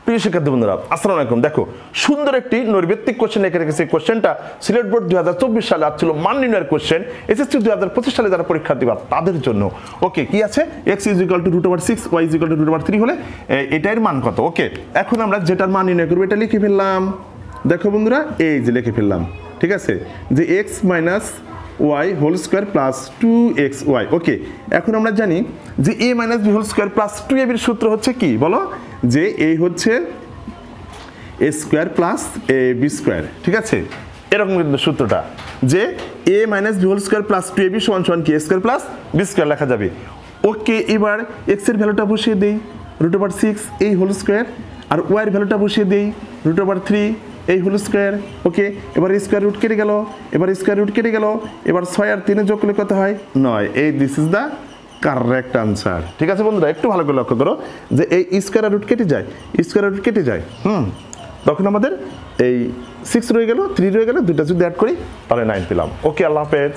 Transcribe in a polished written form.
প্রিয় শিক্ষার্থী বন্ধুরা আসসালামু আলাইকুম। দেখো সুন্দর একটি নৈর্ব্যক্তিক কোশ্চেন লিখে রেখেছে। কোশ্চেনটা সিলেট বোর্ড 2024 সালে আসছিল মান নির্ণয়ের কোশ্চেন। এসএসসি 2025 সালে যারা পরীক্ষা দিবা তাদের জন্য। ওকে, কি আছে? x = √6, y = √3 হলে এটার মান কত? ওকে, এখন আমরা যেটার মান নির্ণয় করব এটা লিখে ফেললাম। দেখো বন্ধুরা, এই যে লিখে ফেললাম, ঠিক আছে, যে x - y whole square plus 2xy। Okay, এখন আমরা জানি যে a - b whole square plus 2ab এর সূত্র হচ্ছে কি বলো? যে এই হচ্ছে a square plus ab square, ঠিক আছে? এরকম কিন্তু সূত্রটা, যে a - b whole square plus 2ab সমান কি a square plus b square লেখা যাবে। ওকে, এবার x এর ভ্যালুটা বসিয়ে দেই √6 এই হোল স্কয়ার, আর y এর ভ্যালুটা বসিয়ে দেই √3 এই হোল স্কয়ার। ওকে, এবার স্কয়ার রুট কেটে গেল, এবার স্কয়ার রুট কেটে গেল, এবার 6 আর 3 যোগ করলে কত হয়? 9। এই this is the correct answer. ঠিক আছে বন্ধুরা, একটু ভালো করে লক্ষ্য করো যে এই স্কয়ার রুট কেটে যায়, স্কয়ার রুট কেটে যায়, তখন আমাদের এই 6 রয়ে গেল, 3 রয়ে গেল, দুটো যদি অ্যাড করি তাহলে 9 পেলাম। ওকে, আল্লাহ হাফেজ।